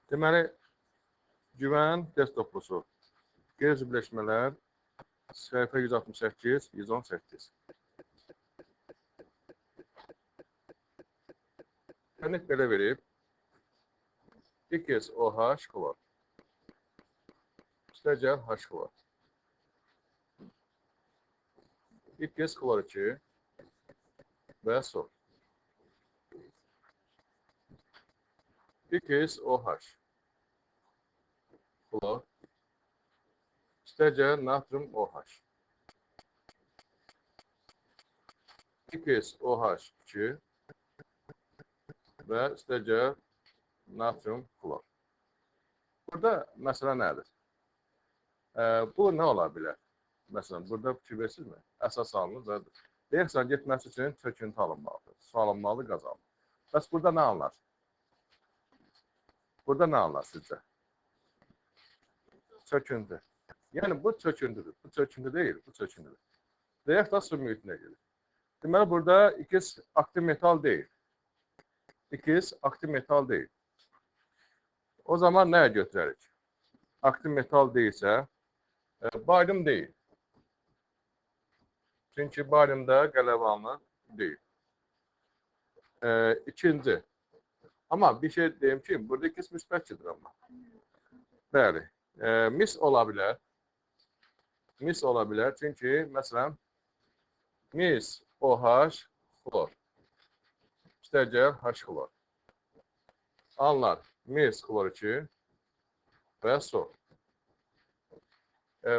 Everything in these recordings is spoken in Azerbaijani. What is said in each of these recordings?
Deməli, güvən desktoplusu. Qeyri birləşmələr səhifə 168, 118. Örnek belə verib. X, OH, klor. Üstəcəl H klor. X, klor 2 və sol. X, OH. Klor. Üstəcəl natrium OH. X, OH 2 və üstəcəl natrium klor. Burada məsələ nədir? Bu nə ola bilər? Məsələn, burada fikir versiniz mi? Əsas alınır və reaksiyanın getməsi üçün çöküntü alınmalıdır. Su alınmalı, qaz alınmalı. Bəs burada nə anlar? Burada nə anlar sizcə? Çöküntü. Yəni bu çöküntüdür. Bu çöküntü deyil, bu çöküntüdür. Reaksiya su mühitinə gedir. Deməli, burada X aktiv metal deyil. X aktiv metal deyil. O zaman nəyə götürərik? Aktiv metal deyilsə, barium deyil. Çünki bariumda qələbanlı deyil. İkinci. Amma bir şey deyim ki, burada X müsbətçidir amma. Bəli. Mis ola bilər. Mis ola bilər. Çünki, məsələn, mis OH klor. Üstəcəl H klor. Anlar mis klor 2 və sol.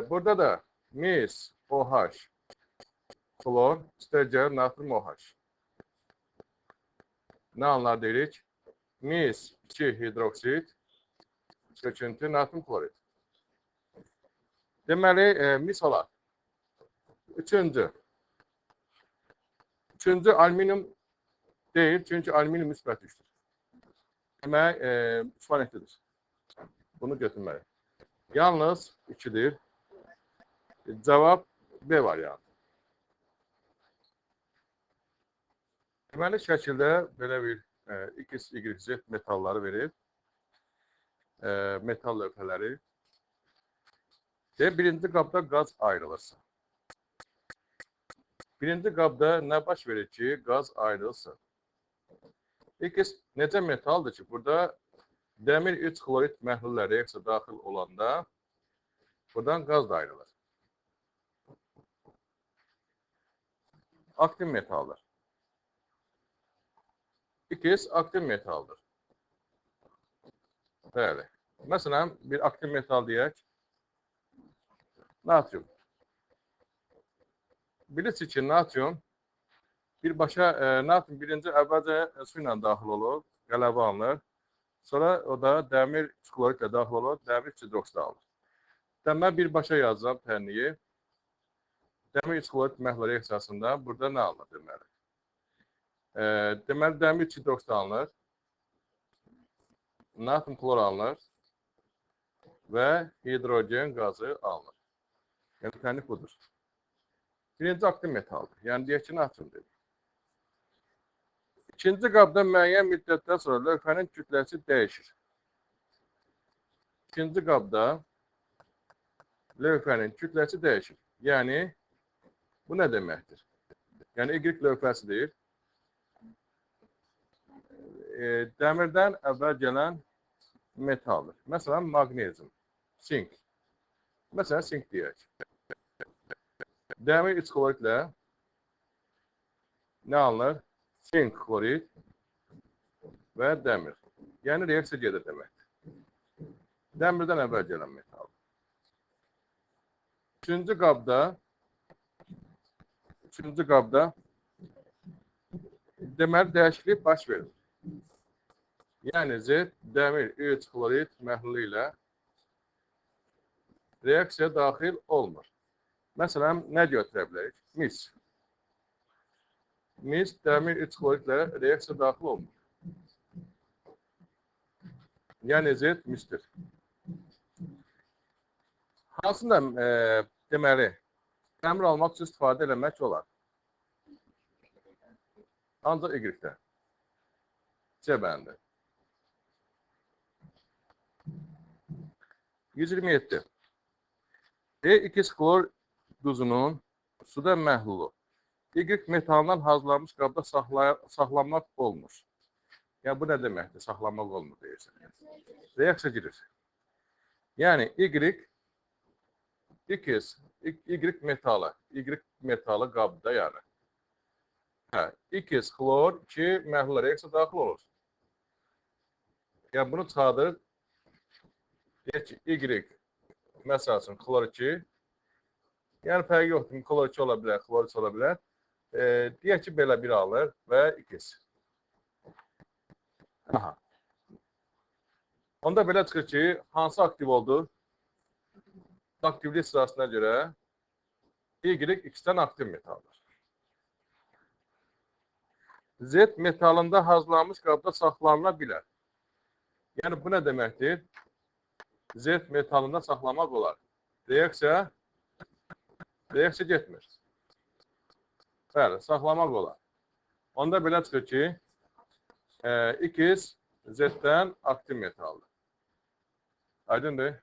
Burada da mis OH klor, üstəcəl natrium OH. Nə anlar deyirik? Mis 2 hidroksid, çöküntü natrium klorid. Deməli, mis olar. Üçüncü alüminium deyil, çünki alüminium müsbət üçdür. Demək, 3 valentlidir. Bunu götürməliyik. Yalnız 2'dir. Cavab B variantı. Deməli, şəkildə belə bir X, Y, Z metalları verir. Metal lövhələri. Birinci qabda qaz ayrılırsa. Birinci qabda nə baş verir ki, qaz ayrılsın? X necə metaldır ki, burada dəmir 3 klorid məhlulları reaksiya daxil olanda buradan qaz da ayrılır. Aktiv metaldır. X aktiv metaldır. Bəli. Məsələn, bir aktiv metal deyək. Natrium. Bilirsiniz ki, natrium birbaşa natrium birinci əvvəlcə su ilə daxil olur, qələbə alınır. Sonra o da dəmir kloridlə daxil olur, dəmir hidroksid alınır. Deməli, birbaşa yazacağım tənliyi. Dəmir klorid məhlul reaksiyasında burada nə alınır deməli? Deməli, dəmir hidroksid alınır, natrium klor alınır və hidrogen qazı alınır. Yəni, tənlik budur. Birinci aktiv metaldır. Yəni, deyək ki, natrium dedik. İkinci qabda müəyyən müddətdən sonra lövhənin kütləsi dəyişir. İkinci qabda lövhənin kütləsi dəyişir. Yəni, bu nə deməkdir? Yəni, Y lövhəsidir. Dəmirdən əvvəl gələn metaldır. Məsələn, maqnezium, sink. Məsələn, sink deyək. Dəmir 3 kloridlə nə alınır? Sink klorid və dəmir. Yəni, reaksiya gedir deməkdir. Dəmirdən əvvəl gələn metal. Üçüncü qabda deməli, dəyişiklik baş verir. Yəni, Z dəmir 3 klorid məhlulu ilə reaksiya daxil olmur. Məsələn, nə götürə bilərik? Mis. Mis dəmir 3 kloridlə reaksiya daxil olmur. Yəni, Z misdir. Hansında deməli, dəmir almaq üçün istifadə eləmək olar? Ancaq Y-də. C bəndi. 127. D2 klor duzunun suda məhlulu Y metalından hazırlanmış qabda saxlanmaq olmur. Yəni, bu nə deməkdir? Saxlanmaq olmur deyirsən. Reaksiya girir. Yəni, Y metalı qabda yəni. Hə, 2 klor, 2 məhlul reaksiya daxil olur. Yəni, bunu çıxardır. Deyək ki, Y, məsəl üçün, klor 2. Yəni, fərqi yoxdur. Klor 2 ola bilər, klor 3 ola bilər. Deyək ki, belə bir alır və 2. Aha. Onda belə çıxır ki, hansı aktiv oldu? Aktivlik sırasına görə Y X-dən aktiv metaldır. Z metalında hazırlanmış qabda saxlanıla bilər. Yəni, bu nə deməkdir? Z metalında saxlamaq olar. Reaksiya getmir. Bəli, saxlamaq olar. Onda belə çıxır ki, X Z-dən aktiv metaldır. Aydındır.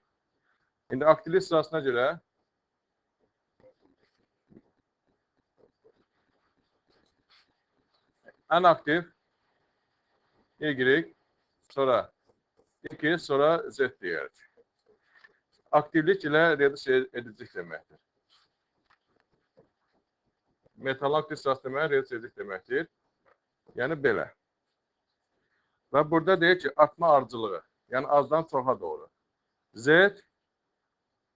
İndi aktivlik sırasına görə ən aktiv Y, sonra 2, sonra Z deyərik. Aktivlik ilə reduksiya edicilik deməkdir. Metal aktiv sırası demək, reduksiya edici deməkdir. Yəni, belə. Və burada deyir ki, artma arıcılığı, yəni azdan çoxa doğru. Z,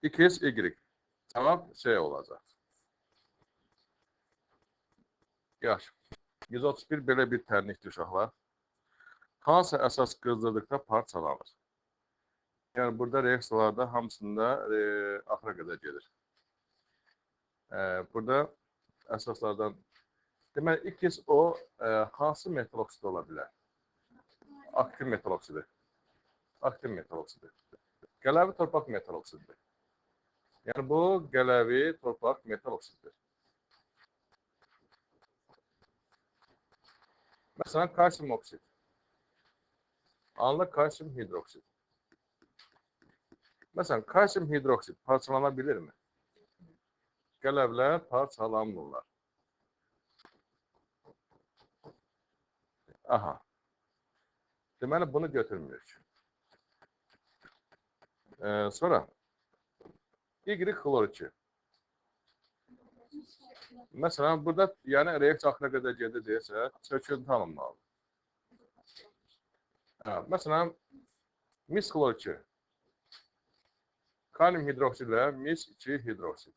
2, Y. Cavab şey olacaq. Yaxşı. 131 belə bir tərnikdir uşaqlar. Hansı əsas qızdırdıqda parçalanır? Yəni, burada reaksiyalarda hamısında axıra qədər gedir. Burada əsaslardan, deməli, 2 o hansı metal oksidi ola bilər? Aktiv metal oksidi. Aktiv metal oksidi. Qələvi torpaq metal oksididir. Yəni, bu qələvi torpaq metal oksididir. Məsələn, kalsium oksid. Anlıq kalsium hidroksid. Məsələn, kalsium hidroksid parçalana bilirmi? Qələvlər parçalanmırlar. Aha. Deməli, bunu götürmürük. Sonra Y klor 2. Məsələn, burada yəni reaksiya axıra qədər gedir deyirsə, söküntü alınmalıdır. Məsələn, mis klor 2. Kalium hidroksid ilə mis 2 hidroksid.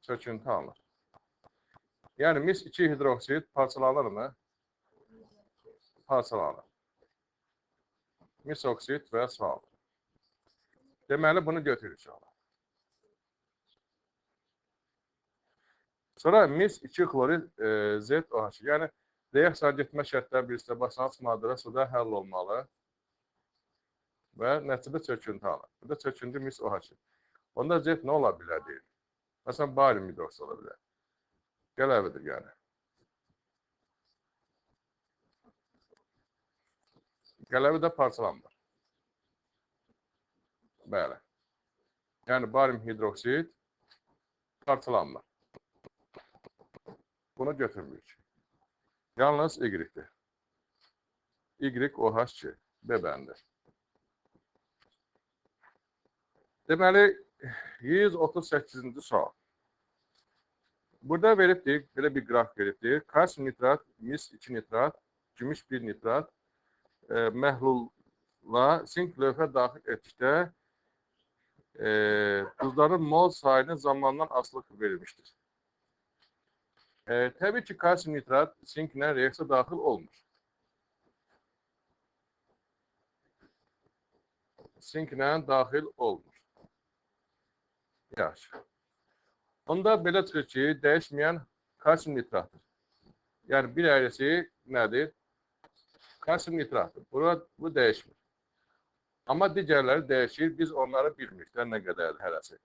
Söküntü alınır. Yəni, mis 2 hidroksid parçalanır mı? Parçalanır. Mis oksid və salınır. Deməli, bunu götürürük. Sonra mis 2 klorid ZOH. Yəni, reaksiya getmə şərtləri birisi başlanğıc maddə suda həll olmalı və nəticədə çöküntü alır. Burada çöküntü mis OH. Onda Z nə ola bilər deyil. Məsələn, barium hidroksid ola bilər. Qələvidir yəni. Qələvi də parçalanmır. Bəli. Yəni, barium hidroksid parçalanmır. Bunu götürmürük. Yalnız Y-dir. YOH2 B bəndi. Deməli, 138-ci sual. Burada veribdir, belə bir qraf veribdir. Kalsium nitrat, mis 2 nitrat, gümüş 1 nitrat məhlulla sink lövhə daxil etdikdə duzların mol sayının zamandan asılı verilmişdir. Təbii ki, kalsium nitrat sinklə reaksiya daxil olmur. Sinklə daxil olmur. Yaxşı. Onda belə çıxır ki, dəyişməyən kalsium nitratdır. Yəni, bir əyrisi nədir? Kalsium nitratdır. Bu dəyişmir. Amma digərləri dəyişir, biz onları bilmirik də nə qədərdir hərəsi.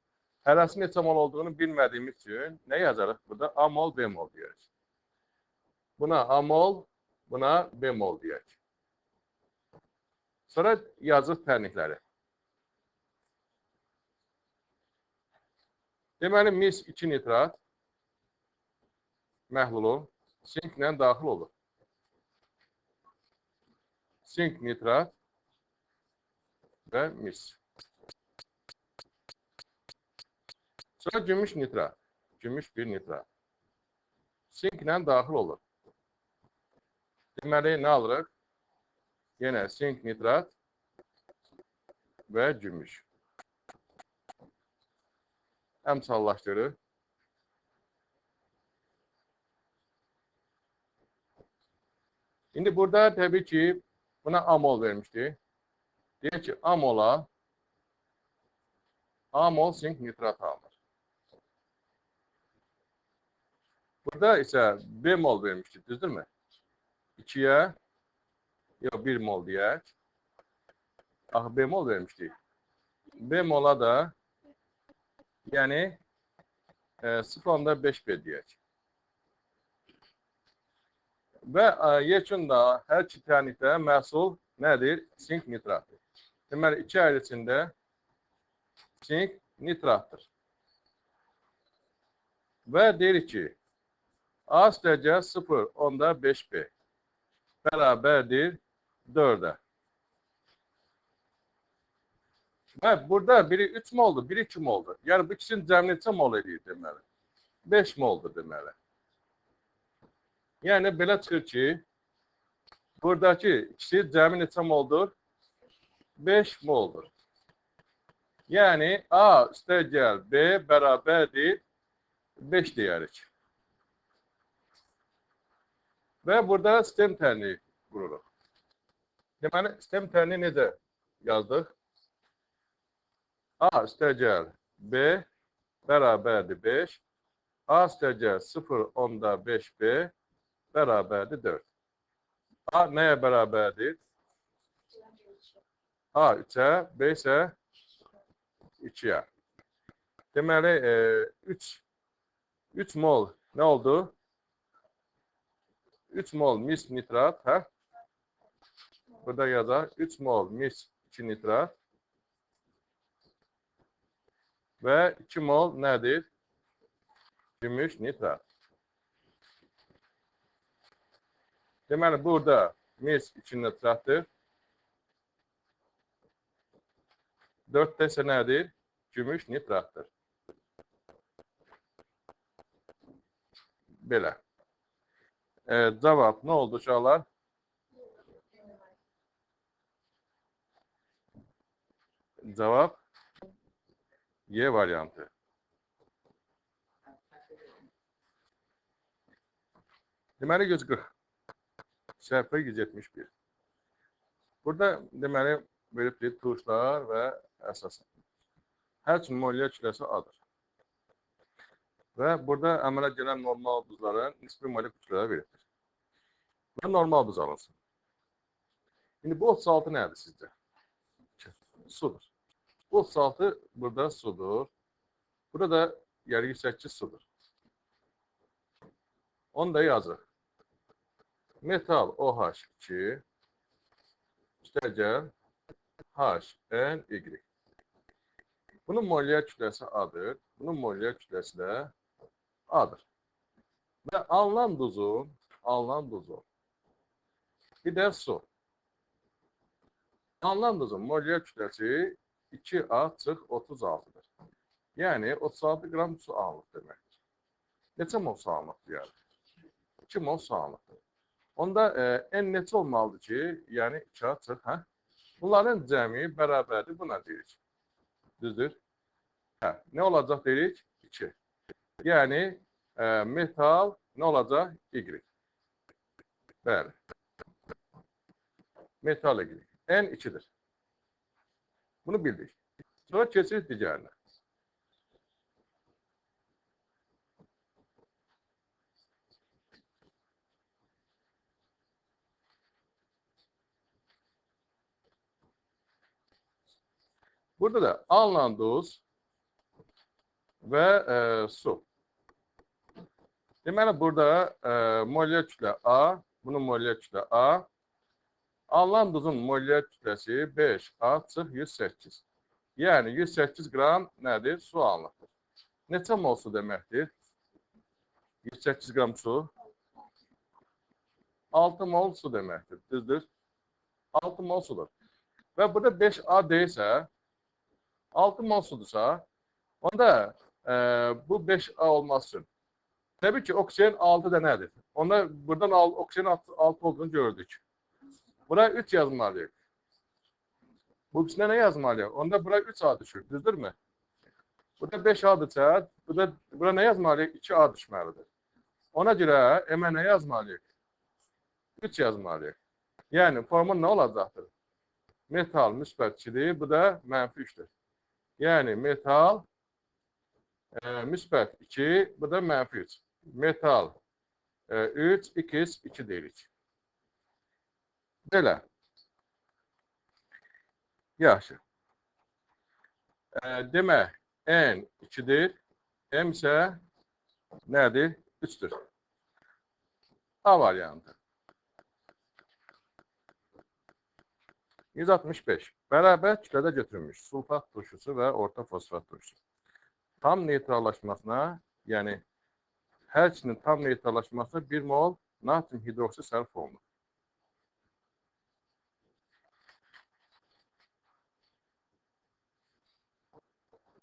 Hərəsi neçə mol olduğunu bilmədiyimiz üçün nə yazarıq burada? A mol, B mol deyirik. Buna A mol, buna B mol deyirik. Sonra yazıq tərnikləri. Deməli, mis 2 nitrat məhlulu sinklə daxil olur. Sink nitrat və mis. Sonra gümüş nitrat. Gümüş 1 nitrat. Sinklə daxil olur. Deməli, nə alırıq? Yenə sink nitrat və gümüş. Əmsallaşdırır. İndi burada təbii ki, buna amol vermişdi. Deyək ki, amol sink nitrat alınır. Burada isə bemol vermişdi, düzdürmü? 2-yə, yox 1 mol deyək. Bemol vermişdi. Bemola da, yəni 0,5B deyək. Və yekunda hər iki tərnikdə məhsul nədir? Sink nitratdır. Deməli, 2 ayrıcında sink nitratdır. Və deyirik ki, A dərəcə 0,5B bərabərdir 4-ə. Və burada biri 3 moldur, biri 2 moldur. Yəni, bu ikisinin cəmi neçə mol edir deməli? 5 moldur deməli. Yəni, belə çıxır ki, buradakı ikisi cəmi neçə moldur? 5 moldur. Yəni, A üstəgəl B bərabərdir 5 deyərik. Və burada sistem tərini qururuq. Deməli, sistem tərini necə yazdıq? A üstəgəl B bərabərdir 5. A üstəgəl 0,5B bərabərdir 4. A nəyə bərabərdir? A 3-ə, B isə 2-yə. Deməli, 3 mol nə oldu? 3 mol mis nitrat, hə? Burada yazaq, 3 mol mis 2 nitrat və 2 mol nədir? Gümüş nitrat. Deməli, burada mis 2 nitratdır. 4-də isə nədir? Gümüş nitratdır. Belə. Cavab nə oldu uşaqlar? Cavab Y variantı. Deməli 140. Səhifə 171. Burada deməli veribdir tuşlar və əsas. Hər üçün molekül kütləsi A-dır. Və burada əmələ gələn normal buzların nisbi molekül kütlələri verildir. Və normal buz alınsın. İndi bu 36 nədir sizcə? Sudur. Bu 36 burada sudur. Burada da yəni 108 sudur. Onu da yazıq. Metal OH2 üstəgəl HNY. Bunun molekül kütləsi A-dır. Bunun molekül kütləsi də A-dır. Və alınan duzun bir də su. Alınan duzun molekül kütləsi 2A-36-dır. Yəni 36 qram su alınır deməkdir. Neçə mol su alınır yəni? 2 mol su alınır. Onda N neçə olmalıdır ki, yəni 2A-40, hə? Bunların cəmi bərabərdir, buna deyirik. Düzdür? Hə, nə olacaq deyirik? 2. Yəni, metal nə olacaq? Y. Bəli. Metal Y. N 2-dir. Bunu bildik. Sonra keçirik digərinə. Burada da alınan duz və su. Deməli, burada molekül kütlə A, bunun molekül kütlə A. Alınan duzun molekül kütləsi 5A-108. Yəni, 108 qram nədir? Su alınır. Neçə mol su deməkdir? 108 qram su. 6 mol su deməkdir. Düzdür? 6 mol sudur. Və burada 5A deyilsə, 6 mol sudursa, onda bu 5A olması üçün. Təbii ki, oksijen 6 dənədir. Onda buradan oksijen 6 olduğunu gördük. Buraya 3 yazmalıyıq. Bu üçündə nə yazmalıyıq? Onda buraya 3A düşür. Düzdürmü? Burada 5A'dırsa, bura nə yazmalıyıq? 2A düşməlidir. Ona görə əmə nə yazmalıyıq? 3 yazmalıyıq. Yəni, formun nə olacaqdır? Metal müsbət 2'dir, bu da mənfi 3'dür. Yəni, metal müsbət 2, bu da mənfi 3. Metal 3, x 2 deyirik. Belə. Yaxşı. Demək, N 2'dir, M isə nədir? 3'dür. A variantı. 165. Bərabər kütlədə götürülmüş sulfat turşusu və orta fosfat turşusu. Tam neytrallaşmasına, yəni hər ikisinin tam neytrallaşmasına 1 mol natrium hidroksid sərf olunur.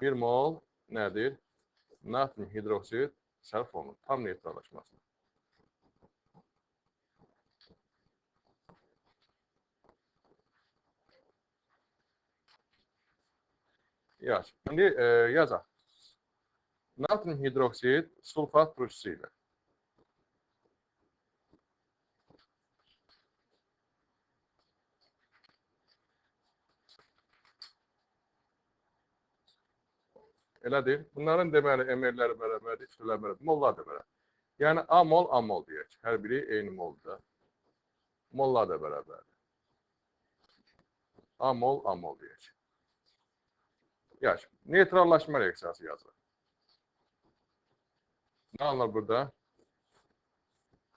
Bir mol nədir? Natrium hidroksid sərf olunur. Tam neytrallaşmasına. Yaxşı. İndi yazaq. Natrium hidroksid sulfat turşusu ilə. Elədir. Bunların deməli emerləri bərabərdir, kütlələri bərabərdir. Mollar da bərabər. Yəni A mol deyək. Hər biri eyni moldur. Mollar da bərabərdir. A mol deyək. Yaxşı. Neytrallaşma reaksiyası yazılır. Nə alınır burada?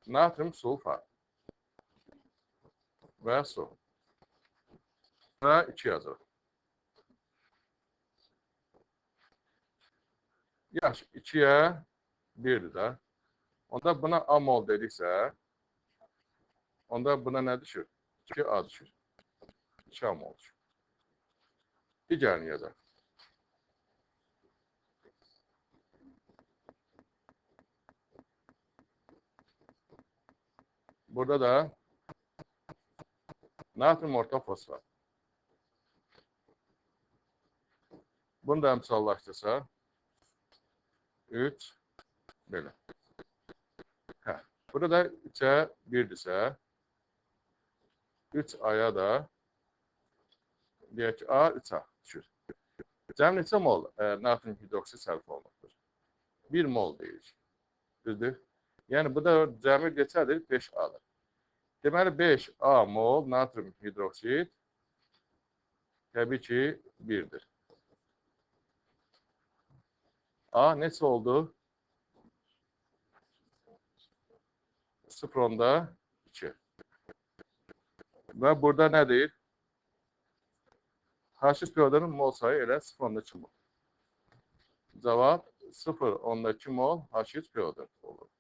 Natrium sulfat və su. Və 2 yazılır. Yaxşı. 2'yə 1'dir də. Onda buna A mol dediksə, onda buna nə düşür? 2A düşür. 2A mol düşür. Digərini yazaq. Burada da natrium orta fosfat. Bunu da əmsallaşdırsa 3 belə. Hə. Burada 3'ə 1'dirsə 3A'ya da deyək ki, A 3A düşür. Cəm neçə mol natrium hidroksid sərf olunubdur? 1 mol deyirik. Düzdür? Yəni, bu da cəmi neçədir? 5A'dır. Deməli, 5A mol natrium hidroksid təbii ki, 1'dir. A neçə oldu? 0,2. Və burada nədir? H2PO-nun mol sayı elə 0,2 mol. Cavab 0,2 mol H2PO4 olur.